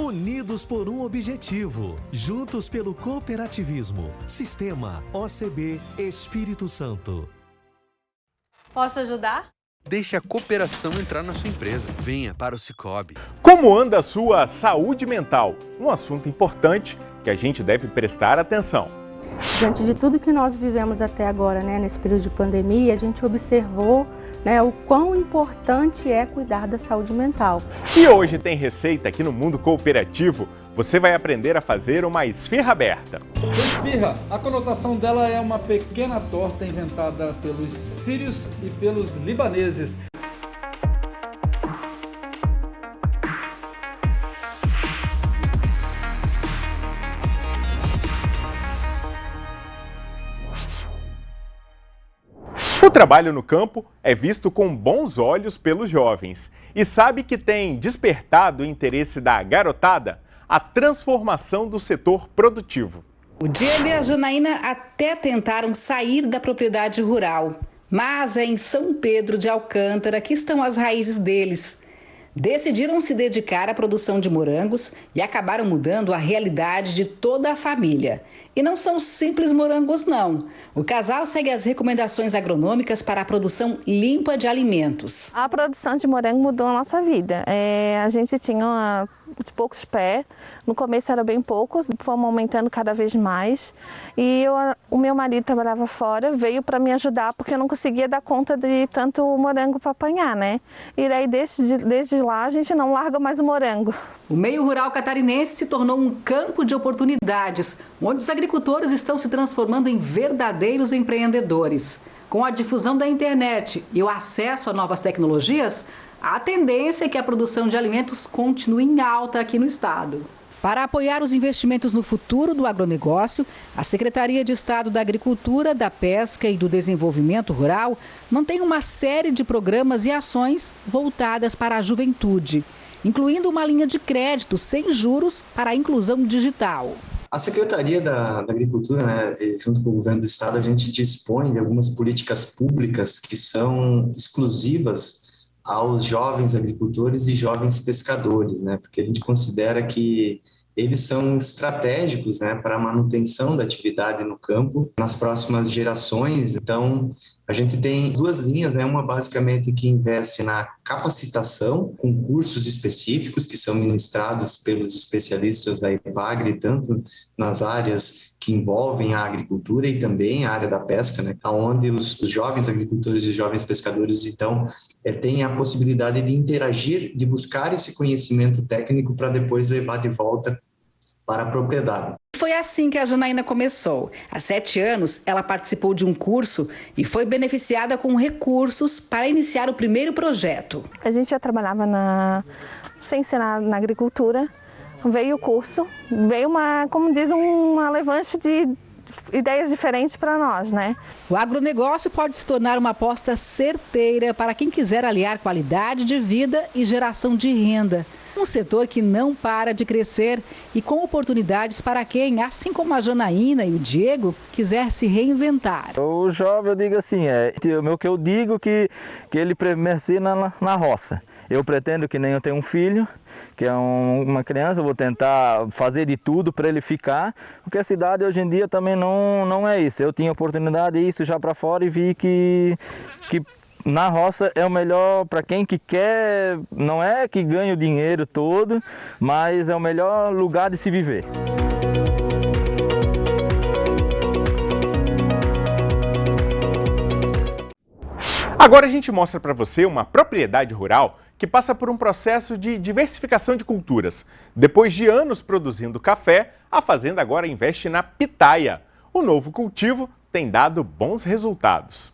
Unidos por um objetivo, juntos pelo cooperativismo. Sistema OCB Espírito Santo. Posso ajudar? Deixe a cooperação entrar na sua empresa. Venha para o Sicoob. Como anda a sua saúde mental? Um assunto importante que a gente deve prestar atenção. Diante de tudo que nós vivemos até agora, nesse período de pandemia, a gente observou o quão importante é cuidar da saúde mental. E hoje tem receita aqui no Mundo Cooperativo. Você vai aprender a fazer uma esfirra aberta. Esfirra, a conotação dela é uma pequena torta inventada pelos sírios e pelos libaneses. O trabalho no campo é visto com bons olhos pelos jovens. E sabe que tem despertado o interesse da garotada? A transformação do setor produtivo. O Diego e a Janaína até tentaram sair da propriedade rural, mas é em São Pedro de Alcântara que estão as raízes deles. Decidiram se dedicar à produção de morangos e acabaram mudando a realidade de toda a família. E não são simples morangos, não. O casal segue as recomendações agronômicas para a produção limpa de alimentos. A produção de morango mudou a nossa vida. A gente tinha poucos pés, no começo era bem poucos, fomos aumentando cada vez mais. E o meu marido trabalhava fora, veio para me ajudar porque eu não conseguia dar conta de tanto morango para apanhar, E daí desde lá a gente não larga mais o morango. O meio rural catarinense se tornou um campo de oportunidades, onde os agricultores estão se transformando em verdadeiros empreendedores. Com a difusão da internet e o acesso a novas tecnologias, a tendência é que a produção de alimentos continue em alta aqui no estado. Para apoiar os investimentos no futuro do agronegócio, a Secretaria de Estado da Agricultura, da Pesca e do Desenvolvimento Rural mantém uma série de programas e ações voltadas para a juventude, incluindo uma linha de crédito sem juros para a inclusão digital. A Secretaria da Agricultura, junto com o Governo do Estado, a gente dispõe de algumas políticas públicas que são exclusivas aos jovens agricultores e jovens pescadores, porque a gente considera que eles são estratégicos para a manutenção da atividade no campo nas próximas gerações. Então, a gente tem duas linhas, uma basicamente que investe na capacitação, com cursos específicos que são ministrados pelos especialistas da EPAGRE, tanto nas áreas que envolvem a agricultura e também a área da pesca, onde os jovens agricultores e jovens pescadores, então, têm a possibilidade de interagir, de buscar esse conhecimento técnico para depois levar de volta para a propriedade. Foi assim que a Janaína começou. Há 7 anos, ela participou de um curso e foi beneficiada com recursos para iniciar o primeiro projeto. A gente já trabalhava sem ser na agricultura, veio o curso, veio uma levante de ideias diferentes para nós, O agronegócio pode se tornar uma aposta certeira para quem quiser aliar qualidade de vida e geração de renda. Um setor que não para de crescer e com oportunidades para quem, assim como a Janaína e o Diego, quiser se reinventar. O jovem, eu digo assim, o que eu digo que ele merece na roça. Eu pretendo que nem eu tenho um filho, que é uma criança, eu vou tentar fazer de tudo para ele ficar, porque a cidade hoje em dia também não é isso. Eu tinha oportunidade de isso já para fora e vi que na roça é o melhor para quem que quer, não é que ganha o dinheiro todo, mas é o melhor lugar de se viver. Agora a gente mostra para você uma propriedade rural que passa por um processo de diversificação de culturas. Depois de anos produzindo café, a fazenda agora investe na pitaia. O novo cultivo tem dado bons resultados.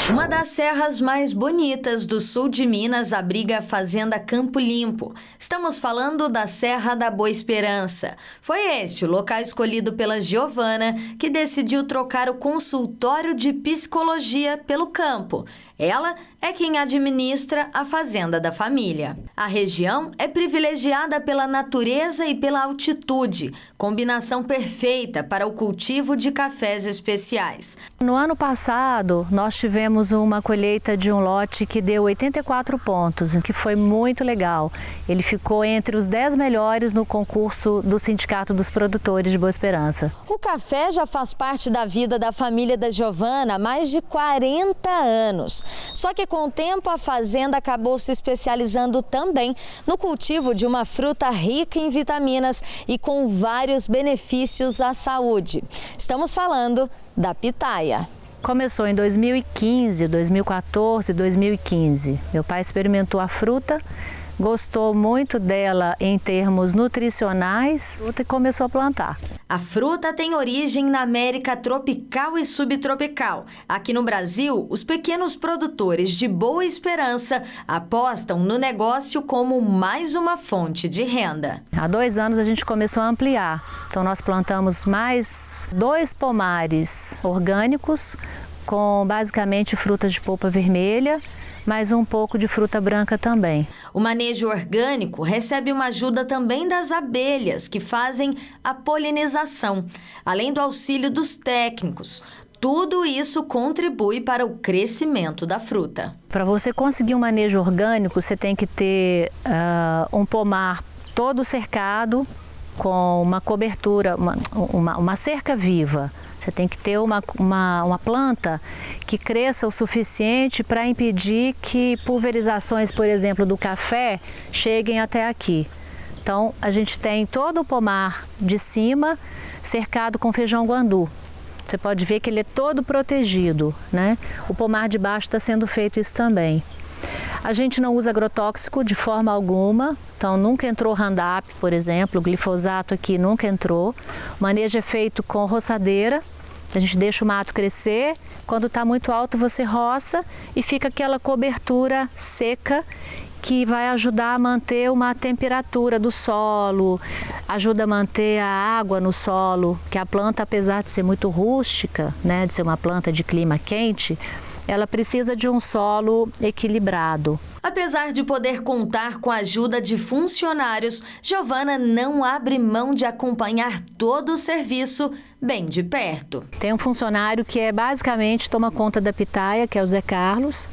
Uma das serras mais bonitas do sul de Minas abriga a Fazenda Campo Limpo. Estamos falando da Serra da Boa Esperança. Foi esse o local escolhido pela Giovana, que decidiu trocar o consultório de psicologia pelo campo. Ela é quem administra a fazenda da família. A região é privilegiada pela natureza e pela altitude, combinação perfeita para o cultivo de cafés especiais. No ano passado, nós tivemos uma colheita de um lote que deu 84 pontos, que foi muito legal. Ele ficou entre os 10 melhores no concurso do Sindicato dos Produtores de Boa Esperança. O café já faz parte da vida da família da Giovana há mais de 40 anos. Só que com o tempo a fazenda acabou se especializando também no cultivo de uma fruta rica em vitaminas e com vários benefícios à saúde. Estamos falando da pitaia. Começou em 2015, 2014, 2015. Meu pai experimentou a fruta, gostou muito dela em termos nutricionais e começou a plantar. A fruta tem origem na América tropical e subtropical. Aqui no Brasil, os pequenos produtores de Boa Esperança apostam no negócio como mais uma fonte de renda. Há 2 anos a gente começou a ampliar. Então nós plantamos mais 2 pomares orgânicos com basicamente frutas de polpa vermelha, mais um pouco de fruta branca também. O manejo orgânico recebe uma ajuda também das abelhas, que fazem a polinização, além do auxílio dos técnicos. Tudo isso contribui para o crescimento da fruta. Para você conseguir um manejo orgânico, você tem que ter um pomar todo cercado com uma cobertura, uma cerca viva. Você tem que ter uma planta que cresça o suficiente para impedir que pulverizações, por exemplo, do café cheguem até aqui. Então, a gente tem todo o pomar de cima cercado com feijão guandu. Você pode ver que ele é todo protegido, né? O pomar de baixo está sendo feito isso também. A gente não usa agrotóxico de forma alguma, então nunca entrou Roundup, por exemplo, o glifosato aqui nunca entrou. O manejo é feito com roçadeira, a gente deixa o mato crescer, quando está muito alto você roça e fica aquela cobertura seca que vai ajudar a manter uma temperatura do solo, ajuda a manter a água no solo, que a planta, apesar de ser muito rústica, né, de ser uma planta de clima quente, ela precisa de um solo equilibrado. Apesar de poder contar com a ajuda de funcionários, Giovana não abre mão de acompanhar todo o serviço bem de perto. Tem um funcionário que basicamente toma conta da pitaia, que é o Zé Carlos,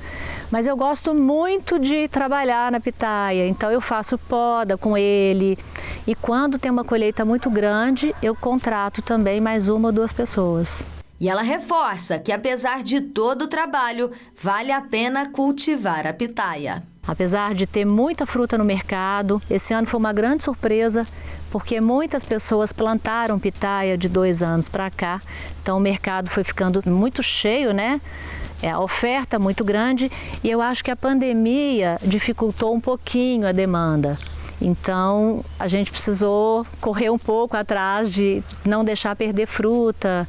mas eu gosto muito de trabalhar na pitaia, então eu faço poda com ele e quando tem uma colheita muito grande, eu contrato também mais 1 ou 2 pessoas. E ela reforça que, apesar de todo o trabalho, vale a pena cultivar a pitaia. Apesar de ter muita fruta no mercado, esse ano foi uma grande surpresa, porque muitas pessoas plantaram pitaia de 2 anos para cá. Então o mercado foi ficando muito cheio, né? A oferta muito grande e eu acho que a pandemia dificultou um pouquinho a demanda. Então a gente precisou correr um pouco atrás de não deixar perder fruta.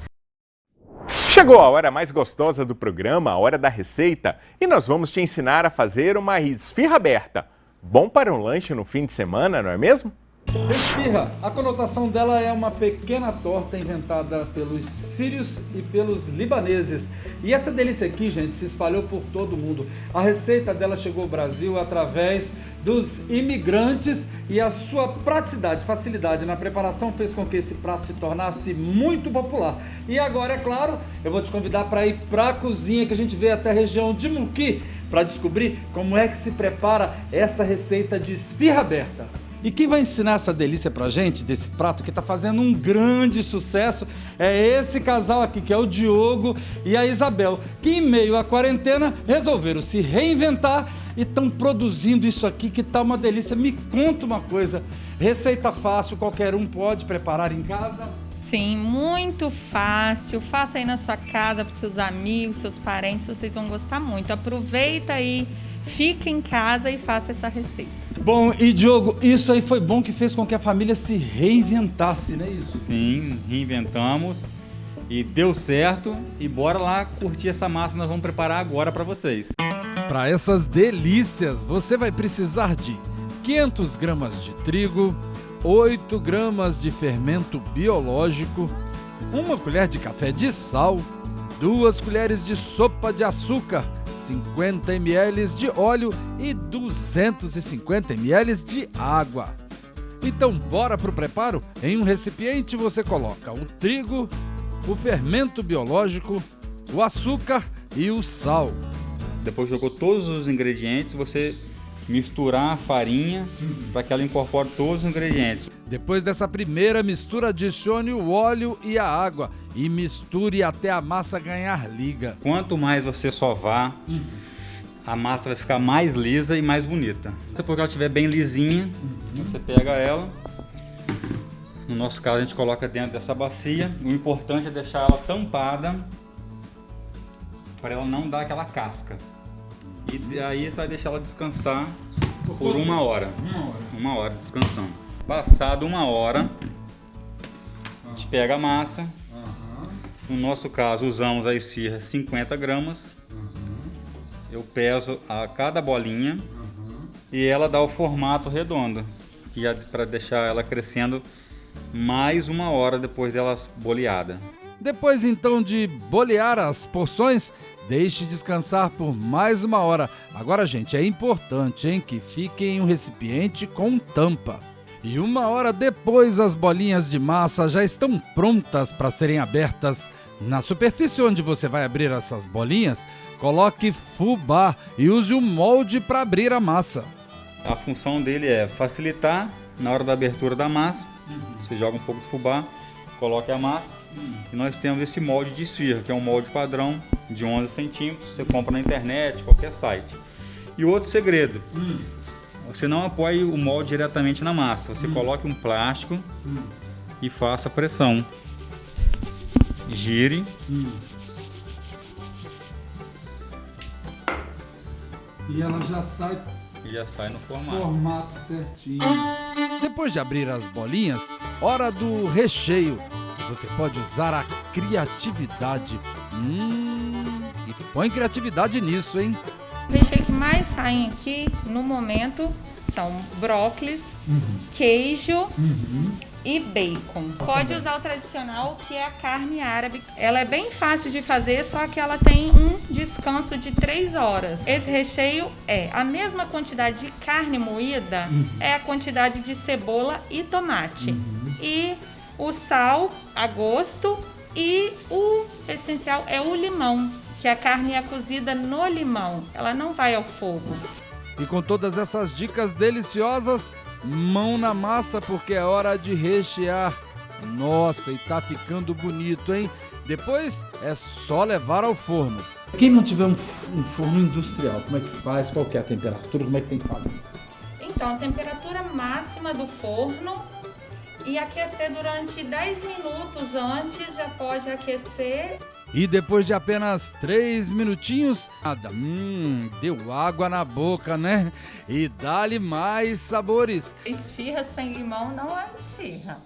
Chegou a hora mais gostosa do programa, a hora da receita, e nós vamos te ensinar a fazer uma esfirra aberta. Bom para um lanche no fim de semana, não é mesmo? Esfirra, a conotação dela é uma pequena torta inventada pelos sírios e pelos libaneses. E essa delícia aqui, gente, se espalhou por todo o mundo. A receita dela chegou ao Brasil através dos imigrantes e a sua praticidade, facilidade na preparação fez com que esse prato se tornasse muito popular. E agora, é claro, eu vou te convidar para ir para a cozinha, que a gente veio até a região de Muqui para descobrir como é que se prepara essa receita de esfirra aberta. E quem vai ensinar essa delícia pra gente, desse prato que tá fazendo um grande sucesso, é esse casal aqui, que é o Diogo e a Isabel, que em meio à quarentena resolveram se reinventar e estão produzindo isso aqui que tá uma delícia. Me conta uma coisa, receita fácil, qualquer um pode preparar em casa? Sim, muito fácil. Faça aí na sua casa, para seus amigos, seus parentes, vocês vão gostar muito. Aproveita aí, fica em casa e faça essa receita. Bom, e Diogo, isso aí foi bom que fez com que a família se reinventasse, não é isso? Sim, reinventamos e deu certo. E bora lá curtir essa massa que nós vamos preparar agora para vocês. Para essas delícias, você vai precisar de 500 gramas de trigo, 8 gramas de fermento biológico, 1 colher de café de sal, 2 colheres de sopa de açúcar, 50 ml de óleo e 250 ml de água. Então, bora pro preparo? Em um recipiente você coloca o trigo, o fermento biológico, o açúcar e o sal. Depois jogou todos os ingredientes, você misturar a farinha para que ela incorpore todos os ingredientes. Depois dessa primeira mistura, adicione o óleo e a água e misture até a massa ganhar liga. Quanto mais você sovar, a massa vai ficar mais lisa e mais bonita. Depois que ela estiver bem lisinha, você pega ela. No nosso caso, a gente coloca dentro dessa bacia. O importante é deixar ela tampada para ela não dar aquela casca. E aí vai deixar ela descansar por 1 hora. 1 hora descansando. Passado 1 hora, a gente pega a massa. No nosso caso, usamos a esfirra 50 gramas. Eu peso a cada bolinha e ela dá o formato redondo. E para deixar ela crescendo mais 1 hora depois dela boleada. Depois então de bolear as porções, deixe descansar por mais 1 hora. Agora, gente, é importante, hein, que fique em um recipiente com tampa. E 1 hora depois, as bolinhas de massa já estão prontas para serem abertas. Na superfície onde você vai abrir essas bolinhas, coloque fubá e use o molde para abrir a massa. A função dele é facilitar na hora da abertura da massa. Você joga um pouco de fubá, coloca a massa. E nós temos esse molde de esfirra, que é um molde padrão de 11 centímetros. Você compra na internet, qualquer site. E outro segredo, você não apoie o molde diretamente na massa. Você coloque um plástico e faça pressão. Gire. E ela já sai no formato. Formato certinho. Depois de abrir as bolinhas, hora do recheio. Você pode usar a criatividade. E põe criatividade nisso, hein? O recheio que mais saem aqui no momento são brócolis, queijo e bacon. Pode usar o tradicional, que é a carne árabe. Ela é bem fácil de fazer, só que ela tem um descanso de 3 horas. Esse recheio é a mesma quantidade de carne moída, é a quantidade de cebola e tomate. E o sal a gosto e o essencial é o limão, que a carne é cozida no limão, ela não vai ao fogo. E com todas essas dicas deliciosas, mão na massa porque é hora de rechear. Nossa, e tá ficando bonito, hein? Depois é só levar ao forno. Quem não tiver um forno industrial, como é que faz? Qual que é a temperatura? Como é que tem que fazer? Então, a temperatura máxima do forno e aquecer durante 10 minutos antes, já pode aquecer. E depois de apenas 3 minutinhos, deu água na boca, né? E dá-lhe mais sabores. Esfirra sem limão não é esfirra.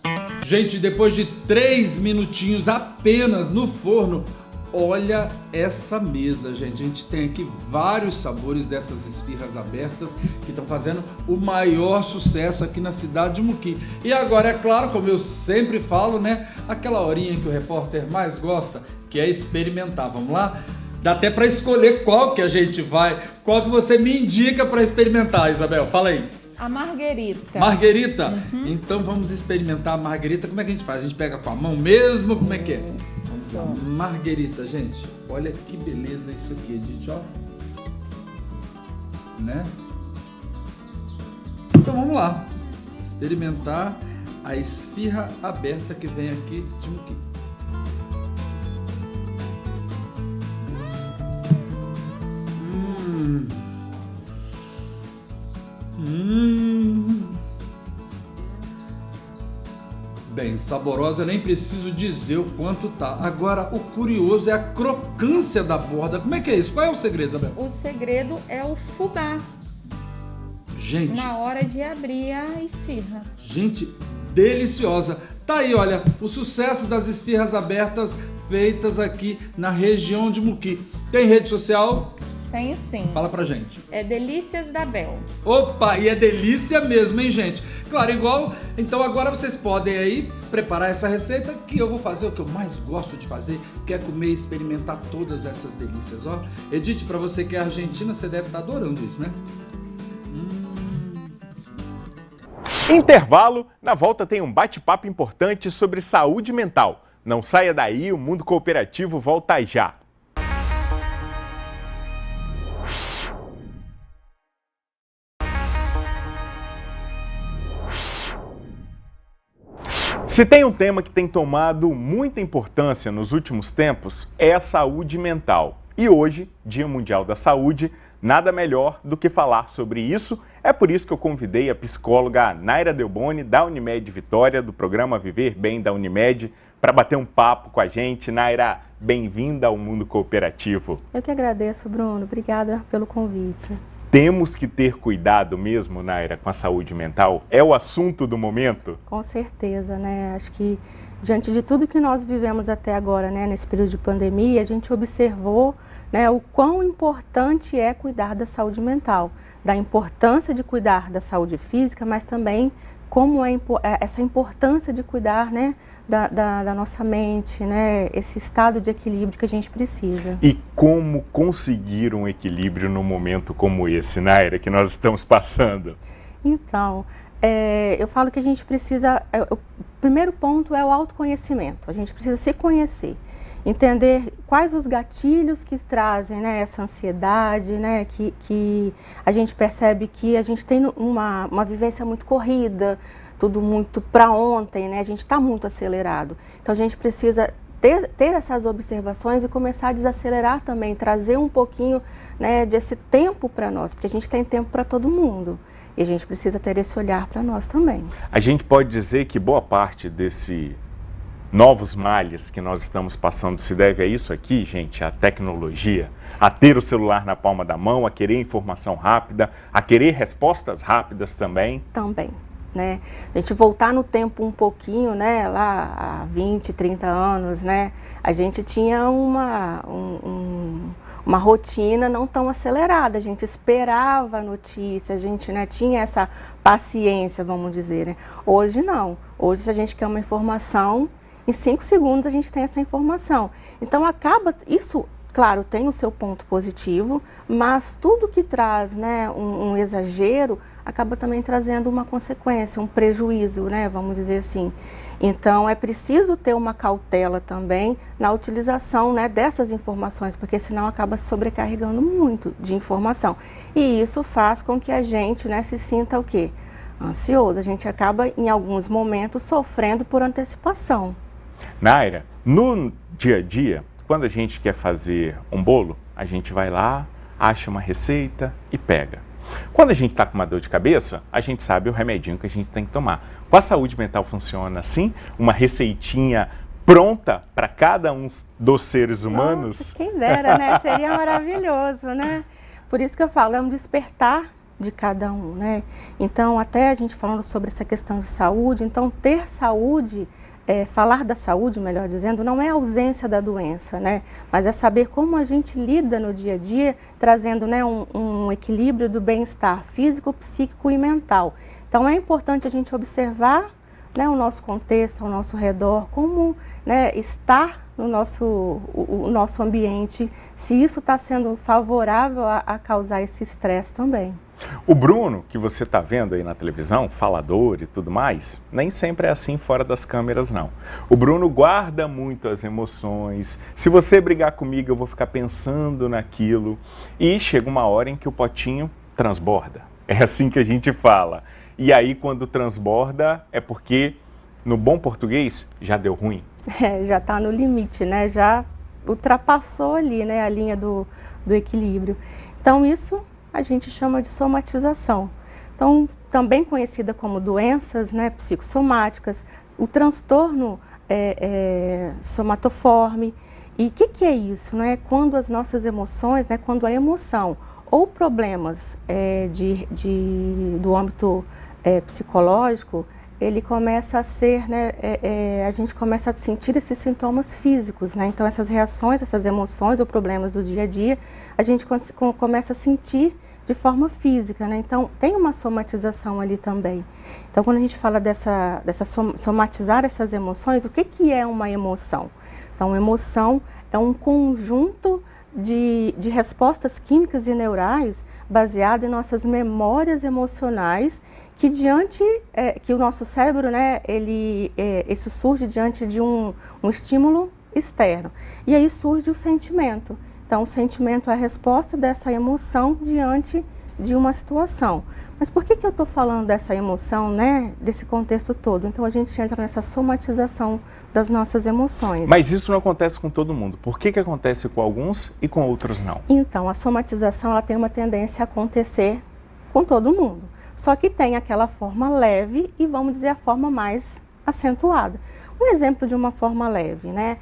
Gente, depois de 3 minutinhos apenas no forno, olha essa mesa, gente. A gente tem aqui vários sabores dessas esfirras abertas que estão fazendo o maior sucesso aqui na cidade de Muquim. E agora, é claro, como eu sempre falo, né? Aquela horinha que o repórter mais gosta, que é experimentar. Vamos lá? Dá até para escolher qual que a gente vai, qual que você me indica para experimentar, Isabel. Fala aí. A marguerita. Marguerita? Então vamos experimentar a marguerita. Como é que a gente faz? A gente pega com a mão mesmo? Como é que é? Marguerita, gente. Olha que beleza isso aqui, gente, ó. Né? Então vamos lá. Experimentar a esfirra aberta que vem aqui de Muquim. Bem, saborosa, eu nem preciso dizer o quanto tá. Agora, o curioso é a crocância da borda. Como é que é isso? Qual é o segredo, Isabel? O segredo é o fubá. Gente, na hora de abrir a esfirra. Gente, deliciosa. Tá aí, olha, o sucesso das esfirras abertas feitas aqui na região de Muquim. Tem rede social? Tem sim. Fala pra gente. É Delícias da Bel. Opa, e é delícia mesmo, hein, gente? Claro, igual. Então agora vocês podem aí preparar essa receita que eu vou fazer o que eu mais gosto de fazer, que é comer e experimentar todas essas delícias, ó. Edith, pra você que é argentina, você deve estar adorando isso, né? Intervalo, na volta tem um bate-papo importante sobre saúde mental. Não saia daí, o Mundo Cooperativo volta já. Se tem um tema que tem tomado muita importância nos últimos tempos, é a saúde mental. E hoje, Dia Mundial da Saúde, nada melhor do que falar sobre isso. É por isso que eu convidei a psicóloga Naira Delboni, da Unimed Vitória, do programa Viver Bem da Unimed, para bater um papo com a gente. Naira, bem-vinda ao Mundo Cooperativo. Eu que agradeço, Bruno. Obrigada pelo convite. Temos que ter cuidado mesmo, Naira, com a saúde mental? É o assunto do momento? Com certeza, né? Acho que diante de tudo que nós vivemos até agora, né, nesse período de pandemia, a gente observou, né, o quão importante é cuidar da saúde mental, da importância de cuidar da saúde física, mas também como é essa importância de cuidar, né, da nossa mente, né, esse estado de equilíbrio que a gente precisa. E como conseguir um equilíbrio num momento como esse, Naira, que nós estamos passando? Então, eu falo que a gente precisa, o primeiro ponto é o autoconhecimento, a gente precisa se conhecer, entender quais os gatilhos que trazem, né, essa ansiedade, né, que a gente percebe que a gente tem uma vivência muito corrida, tudo muito para ontem, né, a gente está muito acelerado. Então a gente precisa ter essas observações e começar a desacelerar também, trazer um pouquinho, né, desse tempo para nós, porque a gente tem tempo para todo mundo. E a gente precisa ter esse olhar para nós também. A gente pode dizer que boa parte desse novos males que nós estamos passando se deve a isso aqui, gente, a tecnologia, a ter o celular na palma da mão, a querer informação rápida, a querer respostas rápidas também. Também, né? A gente voltar no tempo um pouquinho, né, lá há 20, 30 anos, né, a gente tinha uma rotina não tão acelerada, a gente esperava a notícia, a gente, né, tinha essa paciência, vamos dizer, né? Hoje não, hoje se a gente quer uma informação, em 5 segundos a gente tem essa informação. Então acaba, isso, claro, tem o seu ponto positivo, mas tudo que traz, né, um exagero, acaba também trazendo uma consequência, um prejuízo, né, vamos dizer assim. Então é preciso ter uma cautela também na utilização, né, dessas informações, porque senão acaba se sobrecarregando muito de informação. E isso faz com que a gente, né, se sinta o quê? Ansioso. A gente acaba em alguns momentos sofrendo por antecipação. Naira, no dia a dia, quando a gente quer fazer um bolo, a gente vai lá, acha uma receita e pega. Quando a gente está com uma dor de cabeça, a gente sabe o remedinho que a gente tem que tomar. Com a saúde mental funciona assim? Uma receitinha pronta para cada um dos seres humanos? Nossa, quem dera, né? Seria maravilhoso, né? Por isso que eu falo, é um despertar de cada um, né? Então, até a gente falando sobre essa questão de saúde, então ter saúde, falar da saúde, melhor dizendo, não é a ausência da doença, né? Mas é saber como a gente lida no dia a dia, trazendo, né, um equilíbrio do bem-estar físico, psíquico e mental. Então é importante a gente observar, né, o nosso contexto, ao nosso redor, como, né, estar no o nosso ambiente, se isso está sendo favorável a causar esse estresse também. O Bruno, que você está vendo aí na televisão, falador e tudo mais, nem sempre é assim fora das câmeras, não. O Bruno guarda muito as emoções. Se você brigar comigo, eu vou ficar pensando naquilo. E chega uma hora em que o potinho transborda. É assim que a gente fala. E aí, quando transborda, é porque, no bom português, já deu ruim. Já está no limite, né? Já ultrapassou ali, né, a linha do equilíbrio. Então, isso a gente chama de somatização. Então, também conhecida como doenças, né, psicossomáticas, o transtorno somatoforme. E o que é isso? Não é quando as nossas emoções, né, quando a emoção ou problemas do âmbito psicológico, ele começa a ser, né, a gente começa a sentir esses sintomas físicos, né? Então essas reações, essas emoções ou problemas do dia a dia, a gente começa a sentir de forma física, né? Então tem uma somatização ali também. Então quando a gente fala dessa somatizar essas emoções, o que é uma emoção? Então uma emoção é um conjunto de respostas químicas e neurais baseado em nossas memórias emocionais que que o nosso cérebro, né, isso surge diante de um estímulo externo. E aí surge o sentimento. Então o sentimento é a resposta dessa emoção diante de uma situação. Mas por que eu estou falando dessa emoção, né, desse contexto todo? Então a gente entra nessa somatização das nossas emoções. Mas isso não acontece com todo mundo. Por que acontece com alguns e com outros não? Então, a somatização ela tem uma tendência a acontecer com todo mundo. Só que tem aquela forma leve e, vamos dizer, a forma mais acentuada. Um exemplo de uma forma leve, né?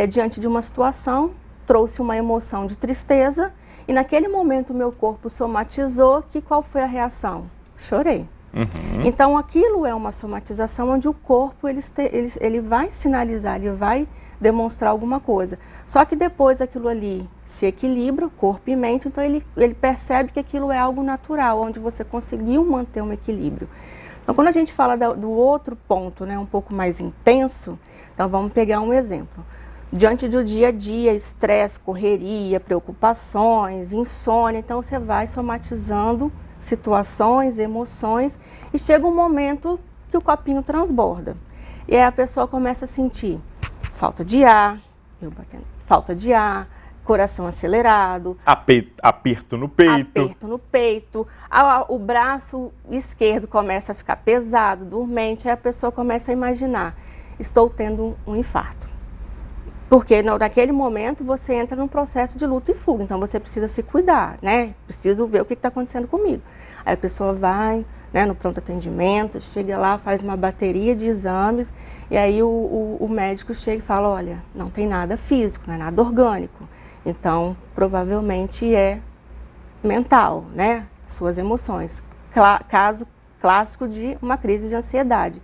Diante de uma situação, trouxe uma emoção de tristeza e naquele momento o meu corpo somatizou que qual foi a reação? Chorei. Uhum. Então aquilo é uma somatização onde o corpo ele vai sinalizar, ele vai demonstrar alguma coisa. Só que depois aquilo ali se equilibra, corpo e mente, então ele percebe que aquilo é algo natural, onde você conseguiu manter um equilíbrio. Então quando a gente fala do outro ponto, né, um pouco mais intenso, então vamos pegar um exemplo. Diante do dia a dia, estresse, correria, preocupações, insônia, então você vai somatizando situações, emoções e chega um momento que o copinho transborda. E aí a pessoa começa a sentir falta de ar, coração acelerado, aperto no peito, o braço esquerdo começa a ficar pesado, dormente, aí a pessoa começa a imaginar, estou tendo um infarto. Porque naquele momento você entra num processo de luta e fuga, então você precisa se cuidar, né? Preciso ver o que está acontecendo comigo. Aí a pessoa vai, né, no pronto atendimento, chega lá, faz uma bateria de exames e aí o médico chega e fala, olha, não tem nada físico, não é nada orgânico, então provavelmente é mental, né? Suas emoções. Caso clássico de uma crise de ansiedade.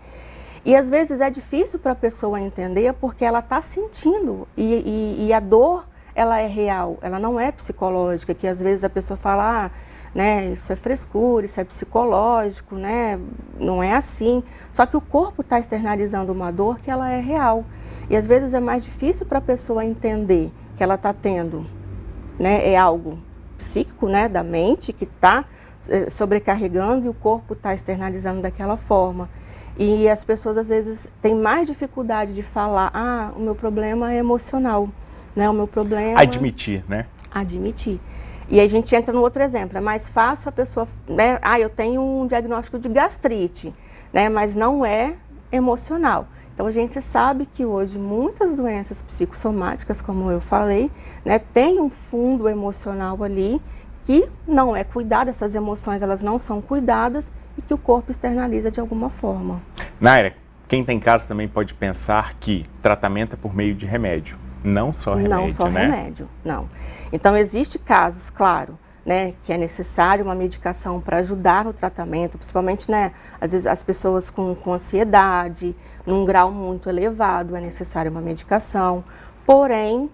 E às vezes é difícil para a pessoa entender porque ela está sentindo e a dor ela é real, ela não é psicológica, que às vezes a pessoa fala, né, isso é frescura, isso é psicológico, né, não é assim. Só que o corpo está externalizando uma dor que ela é real. E às vezes é mais difícil para a pessoa entender que ela está tendo, né, é algo psíquico, né, da mente que está sobrecarregando e o corpo está externalizando daquela forma. E as pessoas às vezes têm mais dificuldade de falar, o meu problema é emocional, né? O meu problema... Admitir, né? Admitir. E aí a gente entra no outro exemplo, é mais fácil a pessoa, né? Eu tenho um diagnóstico de gastrite, né? Mas não é emocional. Então a gente sabe que hoje muitas doenças psicossomáticas, como eu falei, né? Tem um fundo emocional ali, que não é cuidado, essas emoções elas não são cuidadas e que o corpo externaliza de alguma forma. Naira, quem está em casa também pode pensar que tratamento é por meio de remédio, não só remédio, não só remédio, não. Então existe casos, claro, né, que é necessário uma medicação para ajudar no tratamento, principalmente, né, às vezes as pessoas com ansiedade, num grau muito elevado, é necessário uma medicação, porém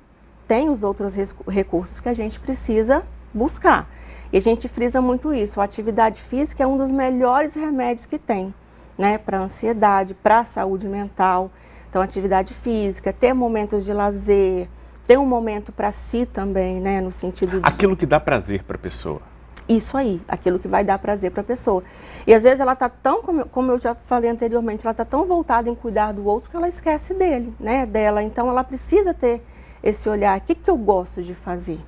tem os outros recursos que a gente precisa buscar. E a gente frisa muito isso, a atividade física é um dos melhores remédios que tem, né, para a ansiedade, para a saúde mental. Então, atividade física, ter momentos de lazer, ter um momento para si também, né, no sentido de... Aquilo que dá prazer para a pessoa. Isso aí, aquilo que vai dar prazer para a pessoa. E às vezes ela está tão, como eu já falei anteriormente, ela está tão voltada em cuidar do outro que ela esquece dela. Então, ela precisa ter esse olhar, o que eu gosto de fazer?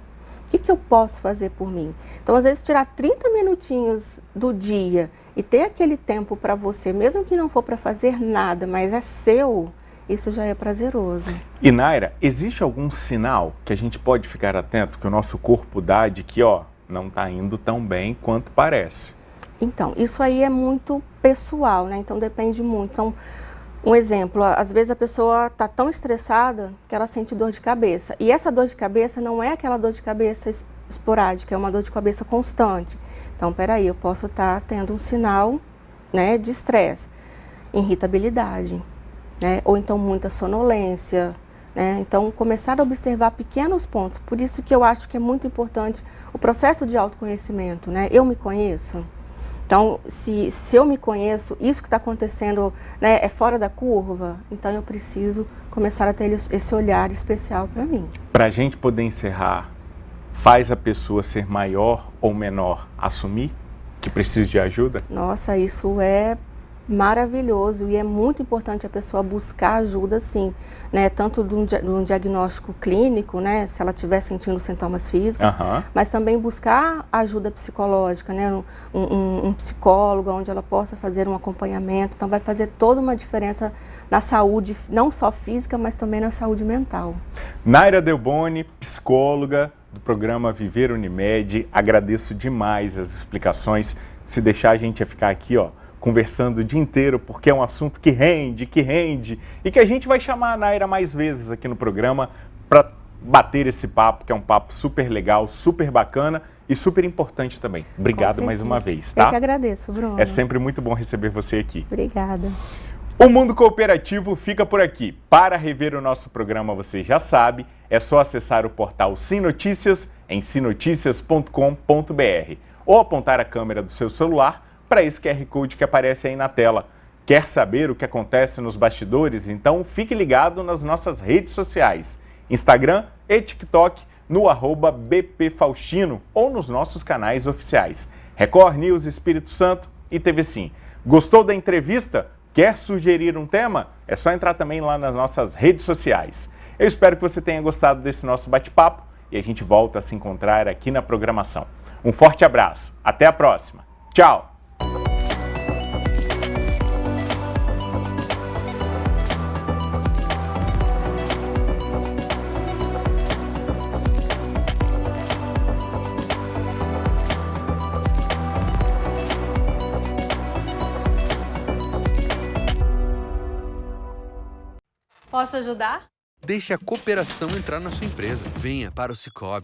O que eu posso fazer por mim? Então, às vezes, tirar 30 minutinhos do dia e ter aquele tempo para você, mesmo que não for para fazer nada, mas é seu, isso já é prazeroso. E, Naira, existe algum sinal que a gente pode ficar atento, que o nosso corpo dá de que, não está indo tão bem quanto parece? Então, isso aí é muito pessoal, né? Então, depende muito. Então, um exemplo, às vezes a pessoa está tão estressada que ela sente dor de cabeça. E essa dor de cabeça não é aquela dor de cabeça esporádica, é uma dor de cabeça constante. Então, peraí, eu posso estar tendo um sinal, né, de estresse. irritabilidade, né? Ou então muita sonolência, né? Então, começar a observar pequenos pontos. Por isso que eu acho que é muito importante o processo de autoconhecimento, né? Eu me conheço. Então, se eu me conheço, isso que está acontecendo, né, é fora da curva, então eu preciso começar a ter esse olhar especial para mim. Para a gente poder encerrar, faz a pessoa ser maior ou menor assumir que precisa de ajuda? Nossa, isso é maravilhoso e é muito importante a pessoa buscar ajuda, sim, né? Tanto de um diagnóstico clínico, né? Se ela estiver sentindo sintomas físicos, mas também buscar ajuda psicológica, né? Um psicólogo onde ela possa fazer um acompanhamento. Então vai fazer toda uma diferença na saúde, não só física, mas também na saúde mental. Naira Delboni, psicóloga do programa Viver Unimed, agradeço demais as explicações. Se deixar, a gente ia ficar aqui, ó, conversando o dia inteiro, porque é um assunto que rende, e que a gente vai chamar a Naira mais vezes aqui no programa para bater esse papo, que é um papo super legal, super bacana e super importante também. Obrigado mais uma vez, tá? Eu que agradeço, Bruno. É sempre muito bom receber você aqui. Obrigada. O Mundo Cooperativo fica por aqui. Para rever o nosso programa, você já sabe, é só acessar o portal Sim Notícias em simnoticias.com.br ou apontar a câmera do seu celular para esse QR Code que aparece aí na tela. Quer saber o que acontece nos bastidores? Então fique ligado nas nossas redes sociais, Instagram e TikTok, no @bpfaustino ou nos nossos canais oficiais, Record News Espírito Santo e TV Sim. Gostou da entrevista? Quer sugerir um tema? É só entrar também lá nas nossas redes sociais. Eu espero que você tenha gostado desse nosso bate-papo e a gente volta a se encontrar aqui na programação. Um forte abraço, até a próxima. Tchau! Posso ajudar? Deixe a cooperação entrar na sua empresa. Venha para o Cicobi.